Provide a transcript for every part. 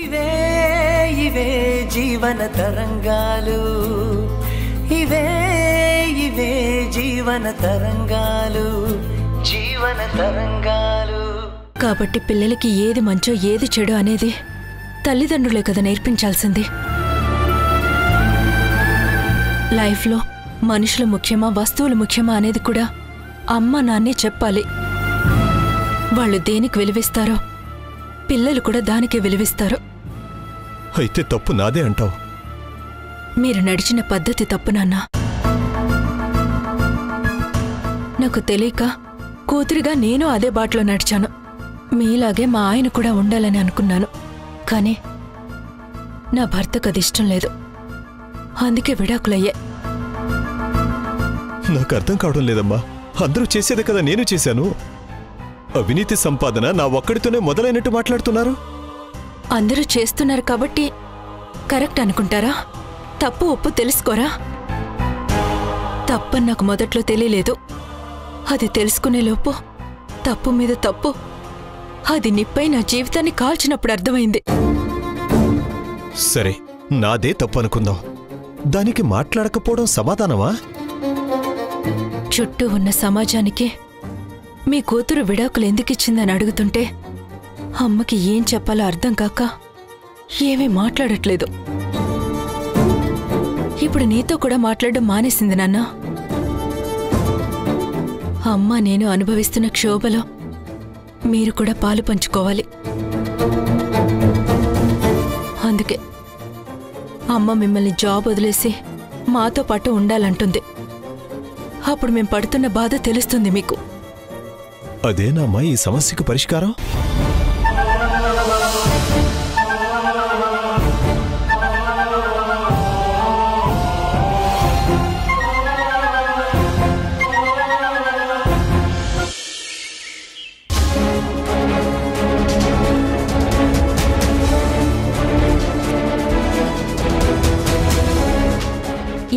ఇవే ఇవే జీవన తరంగాలు, ఇవే ఇవే జీవన తరంగాలు, జీవన తరంగాలు. కాబట్టి పిల్లలకి ఏది మంచో ఏది చెడు అనేది తల్లిదండ్రులే కదా నేర్పించాల్సింది. లైఫ్లో మనుషులు ముఖ్యమా వస్తువులు ముఖ్యమా అనేది కూడా అమ్మ నాన్నే చెప్పాలి. వాళ్ళు దేనికి విలువిస్తారో పిల్లలు కూడా దానికే విలువిస్తారు. అయితే తప్పు నాదే అంటావు? మీరు నడిచిన పద్ధతి తప్పు నాన్నా. నాకు తెలియక కూతురిగా నేను అదే బాటలో నడిచాను. మీలాగే మా ఆయన కూడా ఉండాలని అనుకున్నాను. కానీ నా భర్తకు అది ఇష్టం లేదు. అందుకే విడాకులయ్యే. నాకు అర్థం కావడం లేదమ్మా. అందరూ చేసేదే కదా నేను చేశాను. అవినీతి సంపాదన నా ఒక్కడితోనే మొదలైనట్టు మాట్లాడుతున్నారు. అందరూ చేస్తున్నారు కాబట్టి కరెక్ట్ అనుకుంటారా? తప్పు ఒప్పు తెలుసుకోరా? తప్పని నాకు మొదట్లో తెలియలేదు. అది తెలుసుకునే లోపు తప్పు మీద తప్పు, అది నిప్పై నా జీవితాన్ని కాల్చినప్పుడు అర్థమైంది. సరే, నాదే తప్పు అనుకుందాం. దానికి మాట్లాడకపోవడం సమాధానమా? చుట్టూ ఉన్న సమాజానికి మీ కూతురు విడాకులు ఎందుకిచ్చిందని అడుగుతుంటే అమ్మకి ఏం చెప్పాలో అర్థం కాక ఏమీ మాట్లాడట్లేదు. ఇప్పుడు నీతో కూడా మాట్లాడడం మానేసింది నాన్న. అమ్మ నేను అనుభవిస్తున్న క్షోభలో మీరు కూడా పాలు పంచుకోవాలి. అందుకే అమ్మ మిమ్మల్ని జాబ్ వదిలేసి మాతో పాటు ఉండాలంటుంది. అప్పుడు మేం పడుతున్న బాధ తెలుస్తుంది మీకు. అదేనామ్మా ఈ సమస్యకు పరిష్కారం?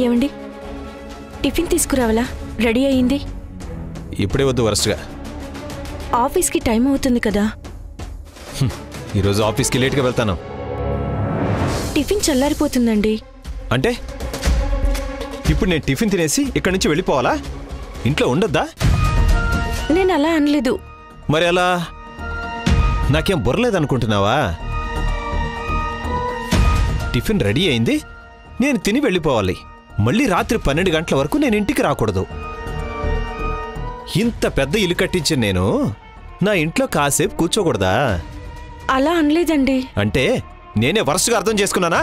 ఏమండి, టిఫిన్ తీసుకురావాలా? రెడీ అయింది. ఇప్పుడే వద్దు, వరస్ట్గా. ఆఫీస్కి టైం అవుతుంది కదా. ఈరోజు ఆఫీస్కి లేట్గా వెళ్తాను. టిఫిన్ చల్లారిపోతుందండి. అంటే ఇప్పుడు నేను టిఫిన్ తినేసి ఇక్కడి నుంచి వెళ్ళిపోవాలా? ఇంట్లో ఉండొద్దా? నేను అలా అనలేదు. మరి అలా నాకేం బుర్రలేదనుకుంటున్నావా? టిఫిన్ రెడీ అయింది, నేను తిని వెళ్ళిపోవాలి. మళ్ళీ రాత్రి 12 గంటల వరకు నేను ఇంటికి రాకూడదు. ఇంత పెద్ద ఇల్లు కట్టించిన నేను నా ఇంట్లో కాసేపు కూర్చోకూడదా? అలా అనలేదండి. అంటే నేనే వరసగా అర్థం చేసుకున్నానా?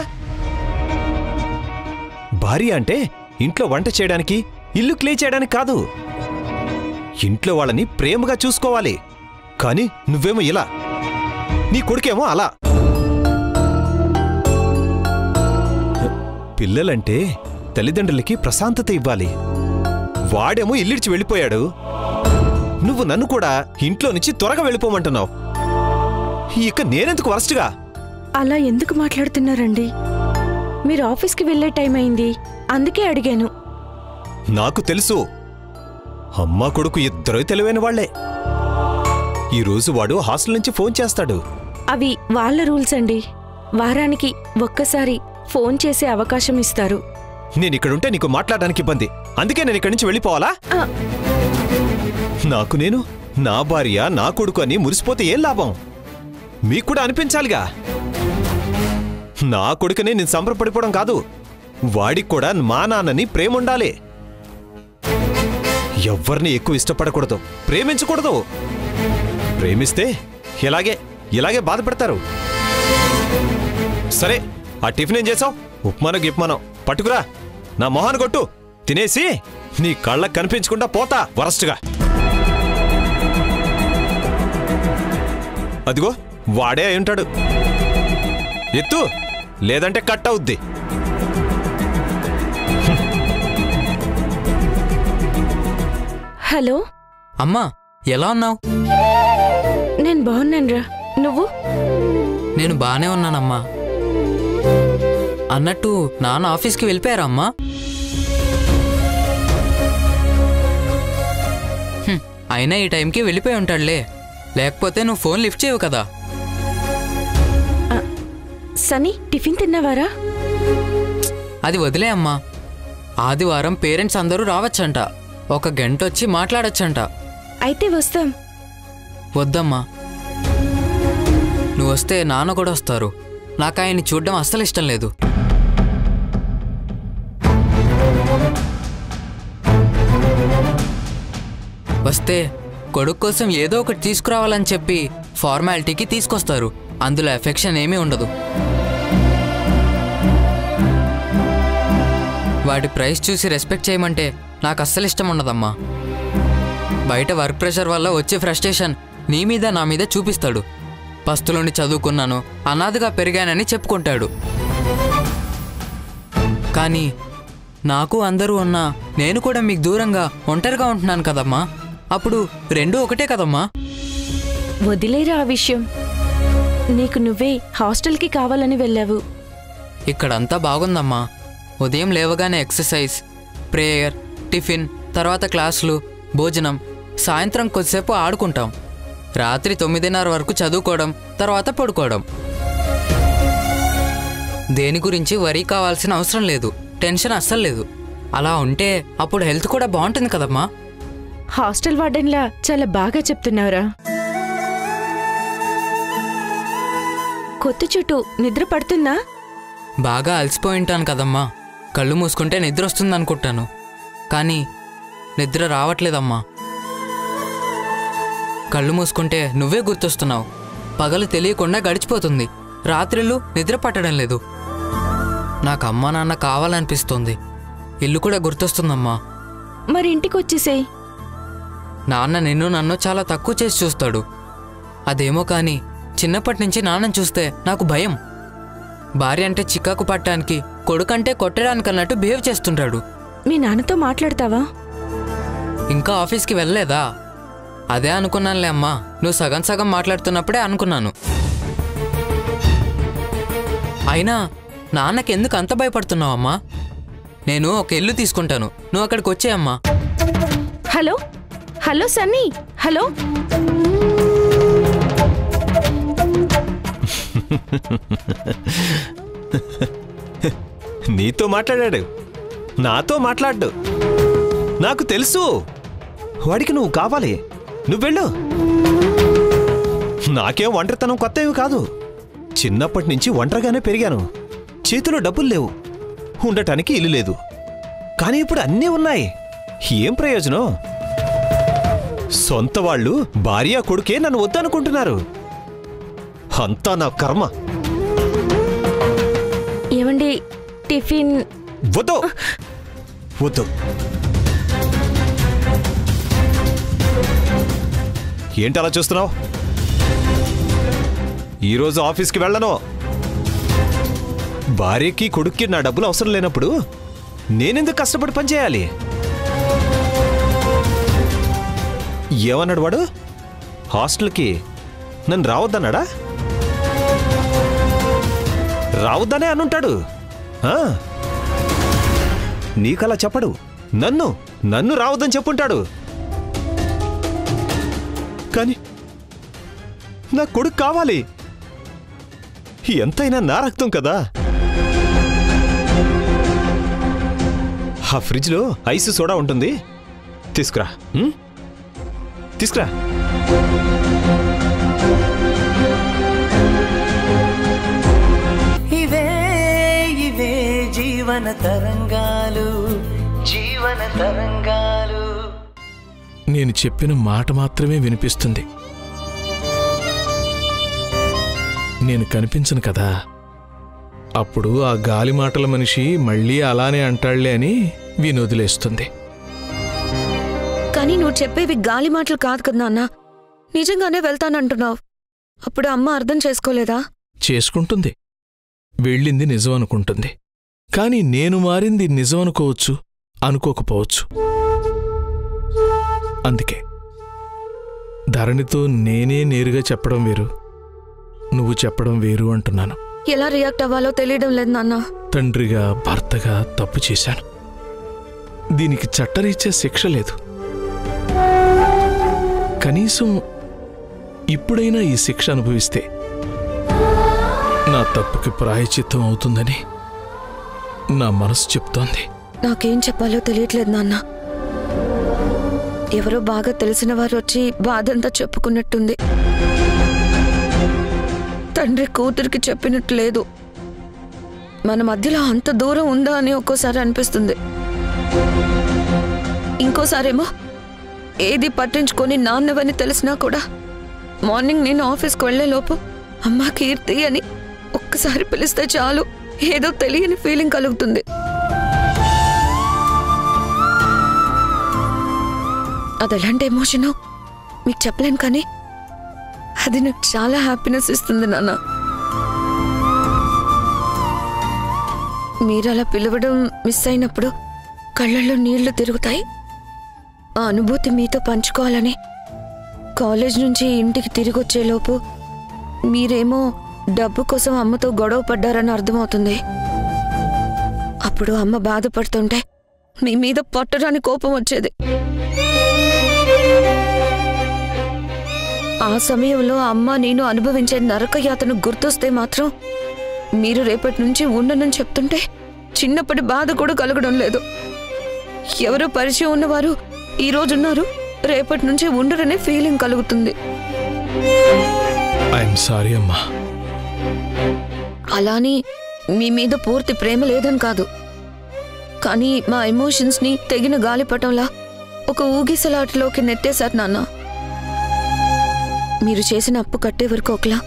భార్య అంటే ఇంట్లో వంట చేయడానికి, ఇల్లు క్లీన్ చేయడానికి కాదు. ఇంట్లో వాళ్ళని ప్రేమగా చూసుకోవాలి. కానీ నువ్వేమో ఇలా, నీ కొడుకేమో అలా. పిల్లలంటే తల్లిదండ్రులకి ప్రశాంతత ఇవ్వాలి. వాడేమో ఇల్లిడిచి వెళ్ళిపోయాడు. నువ్వు నన్ను కూడా ఇంట్లో నుంచి త్వరగా వెళ్ళిపోమంటున్నావు. ఇక నేనెందుకు వరస్ట్గా? అలా ఎందుకు మాట్లాడుతున్నారండి? మీరు ఆఫీస్కి వెళ్ళే టైం అయింది, అందుకే అడిగాను. నాకు తెలుసు, అమ్మా కొడుకు ఇద్దరు తెలివైన వాళ్లే. ఈరోజు వాడు హాస్టల్ నుంచి ఫోన్ చేస్తాడు. అవి వాళ్ళ రూల్స్ అండి. వారానికి ఒక్కసారి ఫోన్ చేసే అవకాశం ఇస్తారు. నేనిక్కడుంటే నీకు మాట్లాడడానికి ఇబ్బంది, అందుకే నేను ఇక్కడి నుంచి వెళ్ళిపోవాలా? నాకు నేను నా భార్య నా కొడుకు అని మురిసిపోతే ఏం లాభం? మీకు కూడా అనిపించాలిగా. నా కొడుకునే నేను సంబరపడిపోవడం కాదు, వాడికి కూడా మా నాన్నని ప్రేమ ఉండాలి. ఎవ్వరిని ఎక్కువ ఇష్టపడకూడదు, ప్రేమించకూడదు. ప్రేమిస్తే ఇలాగే బాధపడతారు. సరే, ఆ టిఫిన్ ఏం చేసావు? ఉప్మానో గిప్మానో పట్టుకురా, నా మొహాన్ని కొట్టు. తినేసి నీ కళ్ళకు కనిపించకుండా పోతా వరస్ట్గా. అదిగో వాడే అయి ఉంటాడు. ఎత్తు, లేదంటే కట్ అవుద్ది. హలో అమ్మా, ఎలా ఉన్నావు? నేను బాగున్నానురా, నువ్వు? నేను బానే ఉన్నానమ్మా. అన్నట్టు నాన్న ఆఫీస్కి వెళ్ళిపోయారా అమ్మా? అయినా ఈ టైంకి వెళ్ళిపోయి ఉంటాడులే, లేకపోతే నువ్వు ఫోన్ లిఫ్ట్ చేయవు కదా. సనీ టిఫిన్ తిన్నావారా? అది వదిలే అమ్మా. ఆదివారం పేరెంట్స్ అందరూ రావచ్చంట. 1 గంట వచ్చి మాట్లాడచ్చంట. అయితే వస్తాం. వద్దమ్మా, నువ్వు వస్తే నాన్న కూడా వస్తారు. నాకు ఆయన్ని చూడడం అస్సలు ఇష్టం లేదు. వస్తే కొడుకు కోసం ఏదో ఒకటి తీసుకురావాలని చెప్పి ఫార్మాలిటీకి తీసుకొస్తారు. అందులో ఎఫెక్షన్ ఏమీ ఉండదు. వాటి ప్రైస్ చూసి రెస్పెక్ట్ చేయమంటే నాకు అస్సలు ఇష్టం ఉండదమ్మా. బయట వర్క్ ప్రెషర్ వల్ల వచ్చే ఫ్రస్ట్రేషన్ నీ మీద నా మీద చూపిస్తాడు. పస్తులోని చదువుకున్నాను, అనాథగా పెరిగానని చెప్పుకుంటాడు. కానీ నాకు అందరూ ఉన్నా నేను కూడా మీకు దూరంగా ఒంటరిగా ఉంటున్నాను కదమ్మా. అప్పుడు రెండూ ఒకటే కదమ్మా. వదిలేరా ఆ విషయం. నీకు నువ్వే హాస్టల్కి కావాలని వెళ్ళావు. ఇక్కడంతా బాగుందమ్మా. ఉదయం లేవగానే ఎక్సర్సైజ్, ప్రేయర్, టిఫిన్, తర్వాత క్లాసులు, భోజనం, సాయంత్రం కొద్దిసేపు ఆడుకుంటాం. రాత్రి 9:30 వరకు చదువుకోవడం, తర్వాత పడుకోవడం. దేని గురించి వరీ కావాల్సిన అవసరం లేదు. టెన్షన్ అస్సలు లేదు. అలా ఉంటే అప్పుడు హెల్త్ కూడా బాగుంటుంది కదమ్మా. హాస్టల్ వార్డెన్లా చాలా బాగా చెప్తున్నావురా. కొత్త చుట్టూ నిద్ర పడుతుందా? బాగా అలసిపోయి ఉంటాను కదమ్మా. కళ్ళు మూసుకుంటే నిద్ర వస్తుందనుకుంటాను, కానీ నిద్ర రావట్లేదమ్మా. కళ్ళు మూసుకుంటే నువ్వే గుర్తొస్తున్నావు. పగలు తెలియకుండా గడిచిపోతుంది. రాత్రిళ్ళు నిద్ర పట్టడం లేదు. నాకు అమ్మా నాన్న కావాలనిపిస్తుంది. ఇల్లు కూడా గుర్తొస్తుందమ్మా. మరి ఇంటికొచ్చేసేయ్. నాన్న నిన్ను నన్ను చాలా తక్కువ చేసి చూస్తాడు. అదేమో కానీ చిన్నప్పటి నుంచి నాన్నని చూస్తే నాకు భయం. భార్య అంటే చికాకు పట్టడానికి, కొడుకంటే కొట్టడానికి అన్నట్టు బిహేవ్ చేస్తుంటాడు. మీ నాన్నతో మాట్లాడతావా? ఇంకా ఆఫీస్కి వెళ్ళలేదా? అదే అనుకున్నానులే అమ్మా. నువ్వు సగం సగం మాట్లాడుతున్నప్పుడే అనుకున్నాను. అయినా నాన్నకి ఎందుకు అంత భయపడుతున్నావు అమ్మా? నేను ఒక ఇల్లు తీసుకుంటాను, నువ్వు అక్కడికి వచ్చేయమ్మా. Hello hello Sunny, hello. నీతో మాట్లాడాడు, నాతో మాట్లాడ్డు. నాకు తెలుసు వాడికి నువ్వు కావాలి. నువ్వెళ్ళు. నాకేం ఒంటరితనం కొత్త ఏమి కాదు. చిన్నప్పటి నుంచి ఒంటరిగానే పెరిగాను. చేతిలో డబ్బులు లేవు, ఉండటానికి ఇల్లు లేదు. కానీ ఇప్పుడు అన్నీ ఉన్నాయి. ఏం ప్రయోజనం? సొంత వాళ్ళు భార్య కొడుకే నన్ను వద్దనుకుంటున్నారు. అంతా నా కర్మ. ఏమండి, టిఫిన్ వద్దు వద్దు. ఏంటి అలా చూస్తున్నావు? ఈరోజు ఆఫీస్కి వెళ్ళను. భార్యకి కొడుక్కి నా డబ్బులు అవసరం లేనప్పుడు నేనెందుకు కష్టపడి పనిచేయాలి? ఏమన్నాడు వాడు? హాస్టల్కి నన్ను రావద్దన్నాడా? రావద్దనే అనుంటాడు. నీకలా చెప్పడు. నన్ను రావద్దని చెప్పుంటాడు. కానీ నా కొడుకు కావాలి. ఎంతైనా నా రక్తం కదా. ఆ ఫ్రిడ్జ్లో ఐస్ సోడా ఉంటుంది, తీసుకురా. తీసుకురా. ఇవే ఇవే జీవన తరంగాలు, జీవన తరంగాలు. నేను చెప్పిన మాట మాత్రమే వినిపిస్తుంది. నేను కనిపించను కదా. అప్పుడు ఆ గాలి మాటల మనిషి మళ్ళీ అలానే అంటాళ్లే అని వినొదిలేస్తుంది. కానీ నువ్వు చెప్పేవి గాలి మాటలు కాదు కదా నాన్న. నిజంగానే వెళ్తానంటున్నావు. అప్పుడు అమ్మ అర్థం చేసుకోలేదా? చేసుకుంటుంది. వెళ్ళింది నిజం అనుకుంటుంది. కాని నేను మారింది నిజం అనుకోవచ్చు, అనుకోకపోవచ్చు. అందుకే ధరణితో నేనే నేరుగా చెప్పడం వేరు, నువ్వు చెప్పడం వేరు అంటున్నాను. ఎలా రియాక్ట్ అవ్వాలో తెలియడం లేదు నాన్న. తండ్రిగా, భర్తగా తప్పు చేశాను. దీనికి చట్టరీత్యా శిక్ష లేదు. కనీసం ఇప్పుడైనా ఈ శిక్ష అనుభవిస్తే నా తప్పుకి ప్రాయశ్చిత్తం అవుతుందని నా మనసు చెప్తోంది. నాకేం చెప్పాలో తెలియట్లేదు నాన్న. ఎవరో బాగా తెలిసిన వారు వచ్చి బాధంతా చెప్పుకున్నట్టుంది. తండ్రి కూతురికి చెప్పినట్టు లేదు. మన మధ్యలో అంత దూరం ఉందా అని ఒక్కోసారి అనిపిస్తుంది. ఇంకోసారేమో ఏది పట్టించుకొని నాన్నవని తెలిసినా కూడా మార్నింగ్ నేను ఆఫీస్కి వెళ్లేలోపు అమ్మా కీర్తి అని ఒక్కసారి పిలిస్తే చాలు ఏదో తెలియని ఫీలింగ్ కలుగుతుంది. అది ఎలాంటి ఎమోషనో మీకు చెప్పలేను, కానీ అది నాకు చాలా హ్యాపీనెస్ ఇస్తుంది నాన్న. మీరు అలా పిలవడం మిస్ అయినప్పుడు కళ్ళల్లో నీళ్లు తిరుగుతాయి. ఆ అనుభూతి మీతో పంచుకోవాలని కాలేజ్ నుంచి ఇంటికి తిరిగి వచ్చేలోపు మీరేమో డబ్బు కోసం అమ్మతో గొడవ పడ్డారని అర్థమవుతుంది. అప్పుడు అమ్మ బాధపడుతుంటే మీ మీద పట్టడానికి కోపం వచ్చేది. ఆ సమయంలో అమ్మ నేను అనుభవించే నరకయాతను గుర్తొస్తే మాత్రం మీరు రేపటి నుంచి ఉండనని చెప్తుంటే చిన్నప్పటి బాధ కూడా కలగడం లేదు. ఎవరో పరిచయం ఉన్నవారు ఈ రోజున్నారు, రేపటి నుంచి ఉండరనే ఫీలింగ్ కలుగుతుంది. ఐఎమ్ సారీ అమ్మా. అలాని మీ మీద పూర్తి ప్రేమ లేదని కాదు, కానీ మా ఎమోషన్స్ని తెగిన గాలిపటంలా ఒక ఊగిసలాటలోకి నెట్టేశారు నాన్న. మీరు చేసిన అప్పు కట్టే వరకు ఒకలా,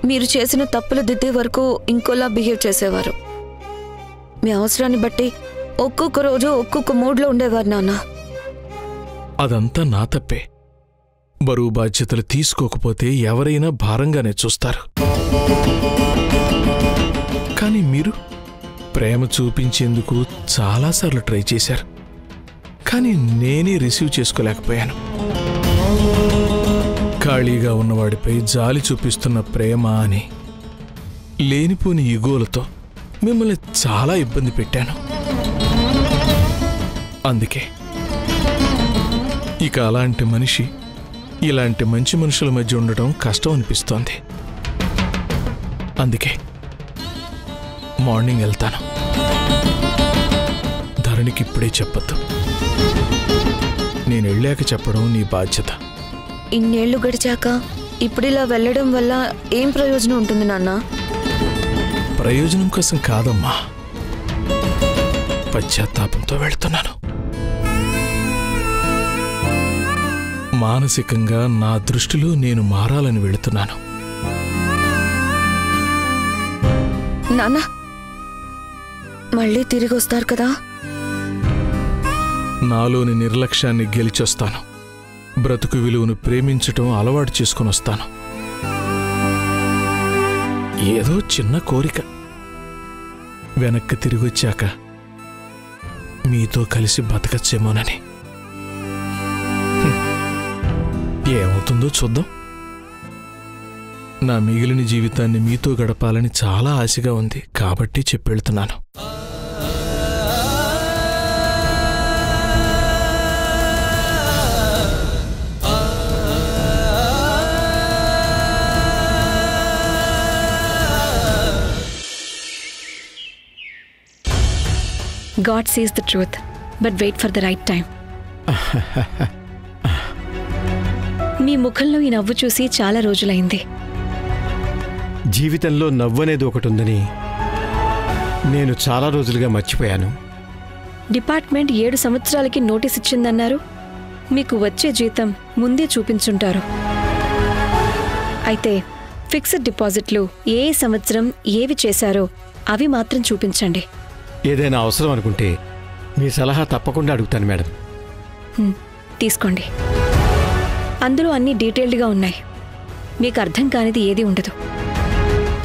మీరు చేసిన తప్పులు దిద్దే వరకు ఇంకోలా బిహేవ్ చేసేవారు. మీ అవసరాన్ని బట్టి ఒక్కొక్క రోజు ఒక్కొక్క మూడ్లో ఉండేవారు నాన్న. అదంతా నా తప్పే. బరువు బాధ్యతలు తీసుకోకపోతే ఎవరైనా భారంగానే చూస్తారు. కానీ మీరు ప్రేమ చూపించేందుకు చాలాసార్లు ట్రై చేశారు, కానీ నేనే రిసీవ్ చేసుకోలేకపోయాను. ఖాళీగా ఉన్నవాడిపై జాలి చూపిస్తున్న ప్రేమ అని లేనిపోని ఇగోలతో మిమ్మల్ని చాలా ఇబ్బంది పెట్టాను. అందుకే ఇక అలాంటి మనిషి ఇలాంటి మంచి మనుషుల మధ్య ఉండటం కష్టం అనిపిస్తోంది. అందుకే మార్నింగ్ వెళ్తాను. ధరణికి ఇప్పుడే చెప్పొద్దు. నేను వెళ్ళాక చెప్పడం నీ బాధ్యత. ఇన్నేళ్లు గడిచాక ఇప్పుడిలా వెళ్ళడం వల్ల ఏం ప్రయోజనం ఉంటుంది నాన్న? ప్రయోజనం కోసం కాదమ్మా, పశ్చాత్తాపంతో వెళ్తున్నాను. మానసికంగా నా దృష్టిలో నేను మారాలని వెళుతున్నాను. నాన్న మళ్ళీ తిరిగి వస్తారు కదా? నాలోని నిర్లక్ష్యాన్ని గెలిచొస్తాను. బ్రతుకు విలువను ప్రేమించటం అలవాటు చేసుకుని వస్తాను. ఏదో చిన్న కోరిక, వెనక్కి తిరిగొచ్చాక మీతో కలిసి బతకచ్చేమోనని. ఏమవుతుందో చూద్దాం. నా మిగిలిన జీవితాన్ని మీతో గడపాలని చాలా ఆశగా ఉంది, కాబట్టి చెప్పెళ్తున్నాను. God sees the truth, but wait for the right time. మీ ముఖంలో ఈ నవ్వు చూసి చాలా రోజులైంది. జీవితంలో నవ్వు అనేది ఒకటి ఉందని నేను చాలా రోజులుగా మర్చిపోయాను. డిపార్ట్మెంట్ 7 సంవత్సరాలకి నోటీస్ ఇచ్చిందన్నారు. మీకు వచ్చే జీతం ముందే చూపించుంటారు. అయితే ఫిక్స్డ్ డిపాజిట్లు ఏ సంవత్సరం ఏవి చేశారో అవి మాత్రం చూపించండి. ఏదైనా అవసరం అనుకుంటే మీ సలహా తప్పకుండా అడుగుతాను మేడం. తీసుకోండి. అందులో అన్ని డీటెయిల్డ్గా ఉన్నాయి. మీకు అర్థం కానిది ఏది ఉండదు.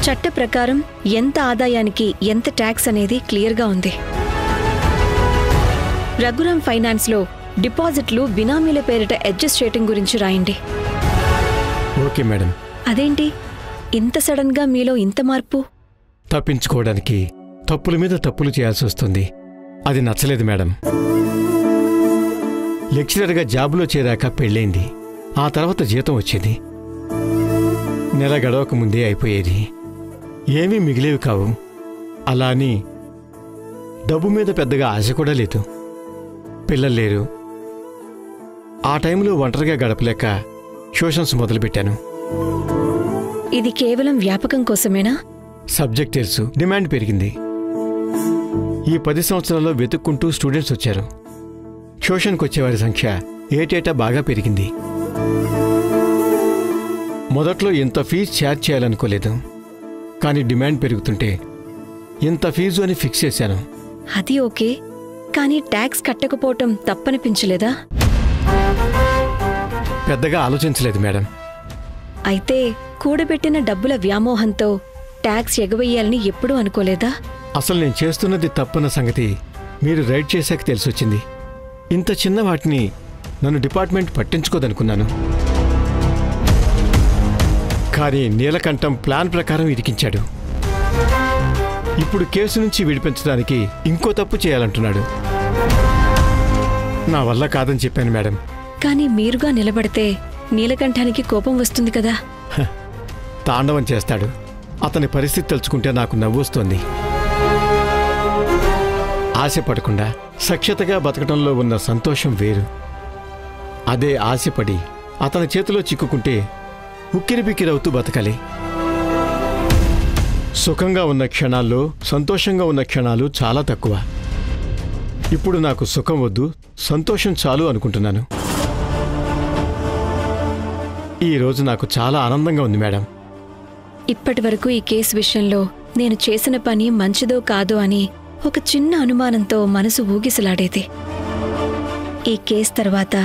చట్ట ప్రకారం ఎంత ఆదాయానికి ఎంత ట్యాక్స్ అనేది క్లియర్గా ఉంది. రఘురాం ఫైనాన్స్లో డిపాజిట్లు బినామీల పేరిట అడ్జస్ట్ చేయటం గురించి రాయండి. Okay madam. అదేంటి ఇంత సడన్గా మీలో ఇంత మార్పు? తప్పించుకోవడానికి తప్పుల మీద తప్పులు చేయాల్సి వస్తుంది. అది నచ్చలేదు మేడం. లెక్చరర్గా జాబులో చేరాక పెళ్ళైంది. ఆ తర్వాత జీతం వచ్చేది. నెల గడవక ముందే అయిపోయేది. ఏమీ మిగిలేవి కావు. అలా అని డబ్బు మీద పెద్దగా ఆశ కూడా లేదు. పిల్లలు లేరు. ఆ టైంలో ఒంటరిగా గడపలేక ట్యూషన్స్ మొదలుపెట్టాను. ఇది కేవలం వ్యాపకం కోసమేనా? సబ్జెక్ట్ తెలుసు, డిమాండ్ పెరిగింది. ఈ 10 సంవత్సరాల్లో వెతుక్కుంటూ స్టూడెంట్స్ వచ్చారు. ట్యూషన్కి వచ్చేవారి సంఖ్య ఏటేటా బాగా పెరిగింది. మొదట్లో ఇంత ఫీజు ఛార్జ్ చేయాలనుకోలేదు. కానీ డిమాండ్ పెరుగుతుంటే ఇంత ఫీజు అని ఫిక్స్ చేశాను. అది ఓకే, కానీ ట్యాక్స్ కట్టకపోవటం తప్పనిపించలేదా? పెద్దగా ఆలోచించలేదు మేడం. అయితే కూడబెట్టిన డబ్బుల వ్యామోహంతో ట్యాక్స్ ఎగవేయాలని ఎప్పుడూ అనుకోలేదా? అసలు నేను చేస్తున్నది తప్పన్న సంగతి మీరు రైడ్ చేశాక తెలిసొచ్చింది. ఇంత చిన్న వాటిని నన్ను డిపార్ట్మెంట్ పట్టించుకోదనుకున్నాను. కానీ నీలకంఠం ప్లాన్ ప్రకారం ఇరికించాడు. ఇప్పుడు కేసు నుంచి విడిపించడానికి ఇంకో తప్పు చేయాలంటున్నాడు. నా వల్ల కాదని చెప్పాను మేడం. కానీ మీరుగా నిలబడితే నీలకంఠానికి కోపం వస్తుంది కదా. తాండవం చేస్తాడు. అతని పరిస్థితి తలుచుకుంటే నాకు నవ్వొస్తోంది. ఆశపడకుండా సఖ్యతగా బతకడంలో ఉన్న సంతోషం వేరు. అదే ఆశపడి అతని చేతిలో చిక్కుకుంటే ఉక్కిరిబిక్కిరవుతూ బతకాలి. సుఖంగా ఉన్న క్షణాల్లో సంతోషంగా ఉన్న క్షణాలు చాలా తక్కువ. ఇప్పుడు నాకు సుఖం వద్దు, సంతోషం చాలు అనుకుంటున్నాను. ఈరోజు నాకు చాలా ఆనందంగా ఉంది మేడం. ఇప్పటివరకు ఈ కేసు విషయంలో నేను చేసిన పని మంచిదో కాదో అని ఒక చిన్న అనుమానంతో మనసు ఊగిసలాడేది. ఈ కేసు తర్వాత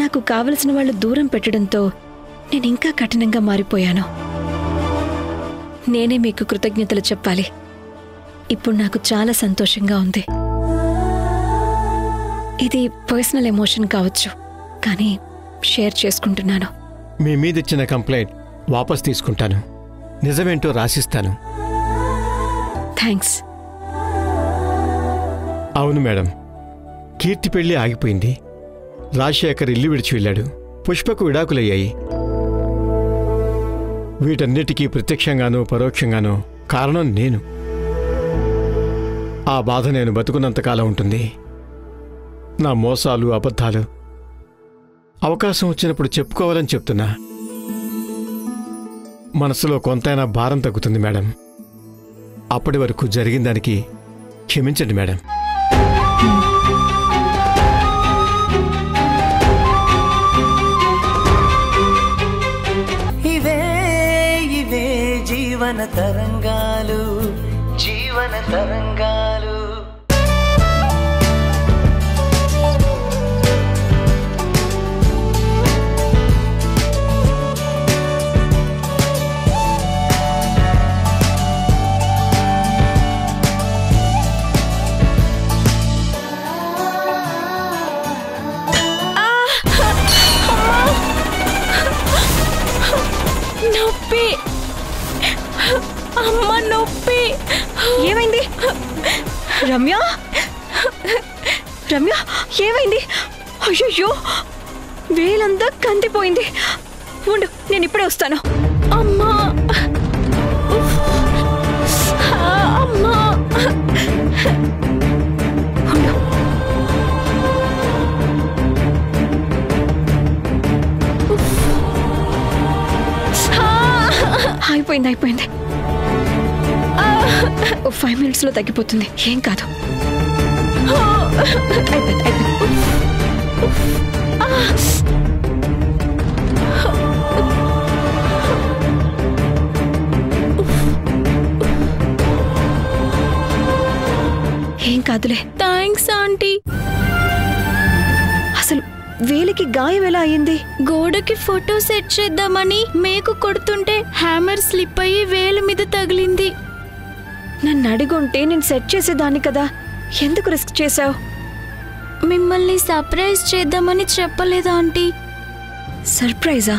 నాకు కావలసిన వాళ్ళు దూరం పెట్టడంతో నేనింకా కఠినంగా మారిపోయాను. నేనే మీకు కృతజ్ఞతలు చెప్పాలి. ఇప్పుడు నాకు చాలా సంతోషంగా ఉంది. ఇది పర్సనల్ ఎమోషన్ కావచ్చు, కానీ షేర్ చేసుకుంటున్నాను. మీ మీదిచ్చిన కంప్లైంట్ వాపస్ తీసుకుంటాను. నిజమేంటో రాసిస్తాను. థ్యాంక్స్. అవును మేడం, కీర్తి పెళ్లి ఆగిపోయింది. రాజశేఖర్ ఇల్లు విడిచి వెళ్ళాడు. పుష్పకు విడాకులయ్యాయి. వీటన్నిటికీ ప్రత్యక్షంగానో పరోక్షంగానో కారణం నేను. ఆ బాధ నేను బతుకున్నంతకాలం ఉంటుంది. నా మోసాలు, అబద్ధాలు అవకాశం వచ్చినప్పుడు చెప్పుకోవాలని చెప్తున్నా. మనసులో కొంతైనా భారం తగ్గుతుంది మేడం. అప్పటి వరకు జరిగిన దానికి క్షమించండి మేడం. ఇవే ఇవే జీవన తరంగాలు, జీవన తరంగాలు. నొప్పి, అమ్మ నొప్పి. ఏమైంది రమ్య? రమ్య ఏమైంది? అయ్యో, వేలంతా కందిపోయింది. ఉండు, నేను ఇప్పుడే వస్తాను. అమ్మా, అమ్మా. ఉండు. అయిపోయింది, అయిపోయింది. 5 minutes లో తగ్గిపోతుంది. ఏం కాదు. అయిపోయింది, అయిపోయింది. ఏం కాదులే. Thanks aunty. అసలు వేలికి గాయం ఎలా అయింది? గోడకి ఫోటో సెట్ చేద్దామని మేకు కొడుతుంటే హ్యామర్ స్లిప్ అయ్యి వేలు మీద తగిలింది. నన్ను అడిగుంటే నేను సెట్ చేసేదాన్ని కదా. ఎందుకు రిస్క్ చేశావు? మిమ్మల్ని సర్ప్రైజ్ చేద్దామని చెప్పలేదా ఆంటీ? సర్ప్రైజా?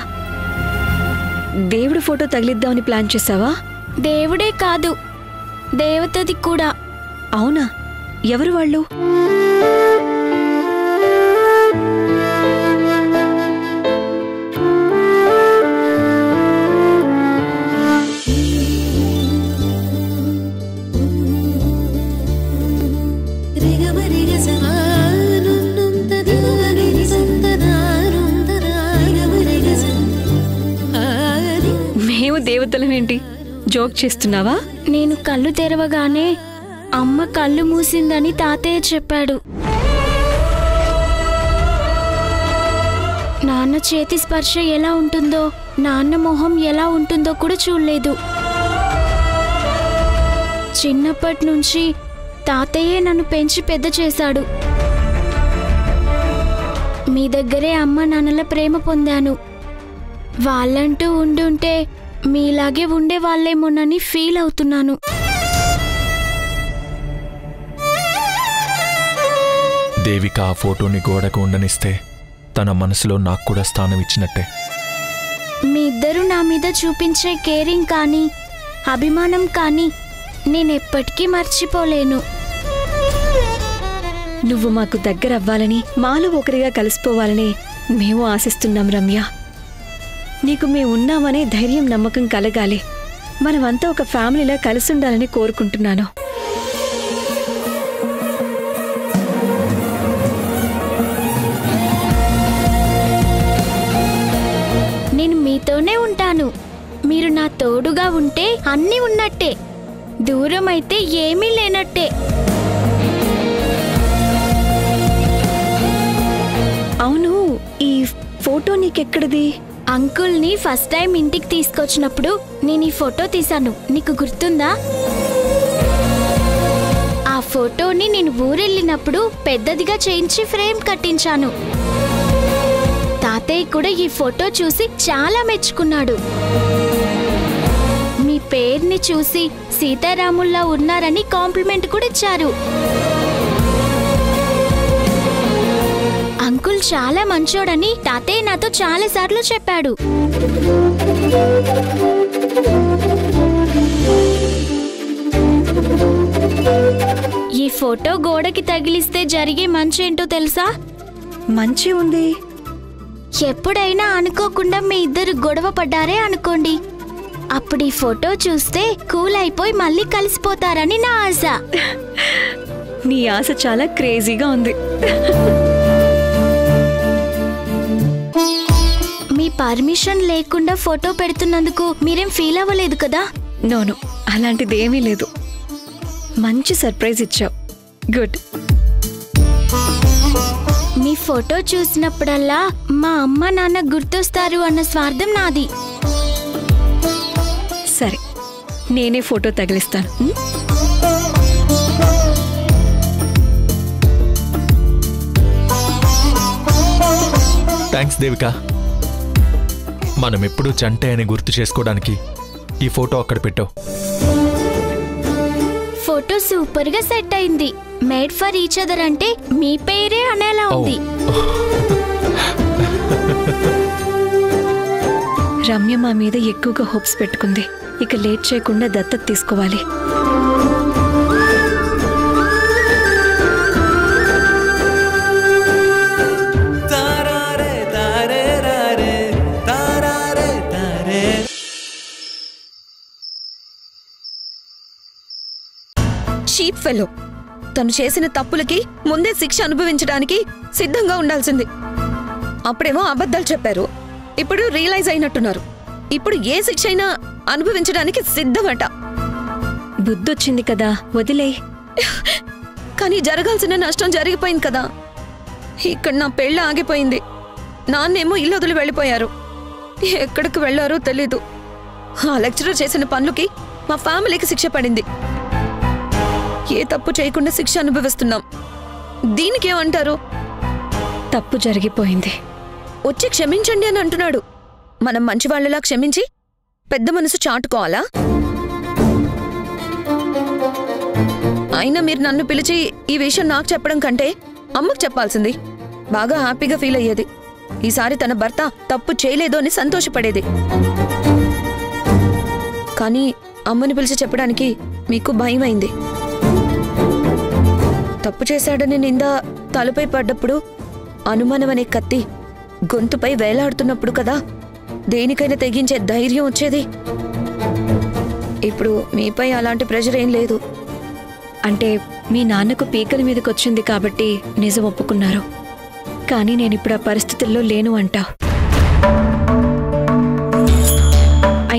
దేవుడి ఫోటో తగిలిద్దామని ప్లాన్ చేసావా? దేవుడే కాదు, దేవతది కూడా. అవునా? ఎవరు వాళ్ళు? జోక్ చేస్తున్నావా? నేను కళ్ళు తెరవగానే అమ్మ కళ్ళు మూసిందని తాతయ్య చెప్పాడు. నాన్న చేతి స్పర్శ ఎలా ఉంటుందో, నాన్న మొహం ఎలా ఉంటుందో కూడా చూడలేదు. చిన్నప్పటి నుంచి తాతయ్యే నన్ను పెంచి పెద్ద చేశాడు. మీ దగ్గరే అమ్మ నాన్నల ప్రేమ పొందాను. వాళ్ళంటూ ఉండుంటే మీలాగే ఉండేవాళ్ళేమోనని ఫీల్ అవుతున్నాను. దేవిక ఆ ఫోటోని గోడకు ఉండనిస్తే తన మనసులో నాకు కూడా స్థానం ఇచ్చినట్టే. మీ ఇద్దరు నా మీద చూపించే కేరింగ్ కానీ అభిమానం కానీ నేనెప్పటికీ మర్చిపోలేను. నువ్వు మాకు దగ్గర అవ్వాలని, మాలో ఒకరిగా కలిసిపోవాలని మేము ఆశిస్తున్నాం రమ్య. నీకు మేమున్నామనే ధైర్యం నమ్మకం కలగాలి. మనమంతా ఒక ఫ్యామిలీలా కలిసి ఉండాలని కోరుకుంటున్నాను. నేను మీతోనే ఉంటాను. మీరు నా తోడుగా ఉంటే అన్నీ ఉన్నట్టే, దూరం అయితే ఏమీ లేనట్టే. అవును, ఈ ఫోటో నీకెక్కడిది? అంకుల్ని ఫస్ట్ టైం ఇంటికి తీసుకొచ్చినప్పుడు నేను ఈ ఫోటో తీశాను. నీకు గుర్తుందా? ఆ ఫోటోని నేను ఊరెళ్ళినప్పుడు పెద్దదిగా చేయించి ఫ్రేమ్ కట్టించాను. తాతయ్య కూడా ఈ ఫోటో చూసి చాలా మెచ్చుకున్నాడు. మీ పేరుని చూసి సీతారాముల్లా ఉన్నారని కాంప్లిమెంట్ కూడా ఇచ్చారు. అంకుల్ చాలా మంచోడని తాతయ్య నాతో చాలాసార్లు చెప్పాడు. ఈ ఫోటో గోడకి తగిలిస్తే జరిగే మంచేంటో తెలుసా? మంచి ఉంది. ఎప్పుడైనా అనుకోకుండా మీ ఇద్దరు గొడవ పడ్డారే అనుకోండి, అప్పుడు ఈ ఫోటో చూస్తే కూల్ అయిపోయి మళ్ళీ కలిసిపోతారని నా ఆశ. నీ ఆశ చాలా క్రేజీగా ఉంది. మీ పర్మిషన్ లేకుండా ఫోటో పెడుతున్నందుకు మీరేం ఫీల్ అవ్వలేదు కదా? నోను, అలాంటిది ఏమీ లేదు. మంచి సర్ప్రైజ్ ఇచ్చావు. గుడ్. మీ ఫోటో చూసినప్పుడల్లా మా అమ్మ నాన్న గుర్తొస్తారు అన్న స్వార్థం నాది. సరే, నేనే ఫోటో తగిలిస్తాను. థ్యాంక్స్ దేవిక. మనమెప్పుడూ చంటే అని గుర్తు చేసుకోవడానికి ఈ ఫోటో అక్కడ పెట్టావు. ఫోటో సూపర్ గా సెట్ అయింది. మేడ్ ఫర్ ఈచ్ అదర్ అంటే మీ పేరే అనేలా ఉంది. రమ్య మా మీద ఎక్కువగా హోప్స్ పెట్టుకుంది. ఇక లేట్ చేయకుండా దత్తత తీసుకోవాలి. Cheap fellow. తను చేసిన తప్పులకి ముందే శిక్ష అనుభవించడానికి సిద్ధంగా ఉండాల్సింది. అప్పుడేమో అబద్ధాలు చెప్పారు, ఇప్పుడు రియలైజ్ అయినట్టున్నారు. ఇప్పుడు ఏ శిక్ష అయినా అనుభవించడానికి సిద్ధమట. బుద్ధొచ్చింది కదా, వదిలే. కానీ జరగాల్సిన నష్టం జరిగిపోయింది కదా. ఇక్కడ నా పెళ్ళి ఆగిపోయింది. నాన్నేమో ఇల్లు వదిలి వెళ్ళిపోయారు. ఎక్కడికి వెళ్లారో తెలీదు. ఆ లెక్చరర్ చేసిన పనులకి మా ఫ్యామిలీకి శిక్ష పడింది. ఏ తప్పు చేయకుండా శిక్ష అనుభవిస్తున్నాం. దీనికేమంటారు? తప్పు జరిగిపోయింది. వచ్చి క్షమించండి అని అంటున్నాడు. మనం మంచివాళ్లలా క్షమించి పెద్ద మనసు చాటుకోవాలా? అయినా మీరు నన్ను పిలిచి ఈ విషయం నాకు చెప్పడం కంటే అమ్మకు చెప్పాల్సింది. బాగా హ్యాపీగా ఫీల్ అయ్యేది. ఈసారి తన భర్త తప్పు చేయలేదు అని సంతోషపడేది. కానీ అమ్మని పిలిచి చెప్పడానికి మీకు భయమైంది. తప్పు చేశాడని నింద తలపై పడ్డప్పుడు, అనుమానం అనే కత్తి గొంతుపై వేలాడుతున్నప్పుడు కదా దేనికైనా తెగించే ధైర్యం వచ్చేది. ఇప్పుడు మీపై అలాంటి ప్రెషర్ ఏం లేదు. అంటే మీ నాన్నకు పీకల మీదకొచ్చింది కాబట్టి నిజం ఒప్పుకున్నారు. కానీ నేనిప్పుడు ఆ పరిస్థితుల్లో లేను అంటావు.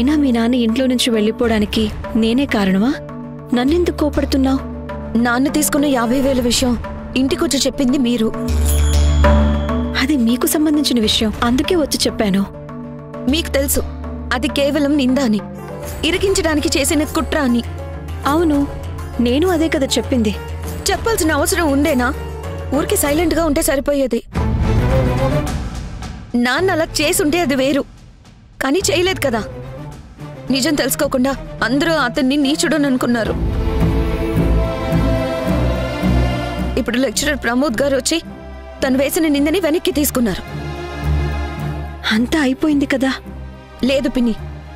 అయినా మీ నాన్న ఇంట్లో నుంచి వెళ్ళిపోవడానికి నేనే కారణమా? నన్నెందుకు కోపడుతున్నావు? నాన్న తీసుకున్న 50,000 విషయం ఇంటికొచ్చి చెప్పింది మీరు. అది మీకు సంబంధించిన విషయం, అందుకే వచ్చి చెప్పాను. మీకు తెలుసు అది కేవలం నింద అని, ఇరికించడానికి చేసిన కుట్ర అని. అవును, నేను అదే కదా చెప్పింది. చెప్పాల్సిన అవసరం ఉండేనా? ఊరికి సైలెంట్గా ఉంటే సరిపోయేది. నాన్న అలా చేసుంటే అది వేరు, కానీ చేయలేదు కదా. నిజం తెలుసుకోకుండా అందరూ అతన్ని నీచుడని అనుకున్నారు. ఇప్పుడు లెక్చరర్ ప్రమోద్ గారు వచ్చి తను వేసిన నిందని వెనక్కి తీసుకున్నారు. అంతా అయిపోయింది కదా. లేదు పిన్ని,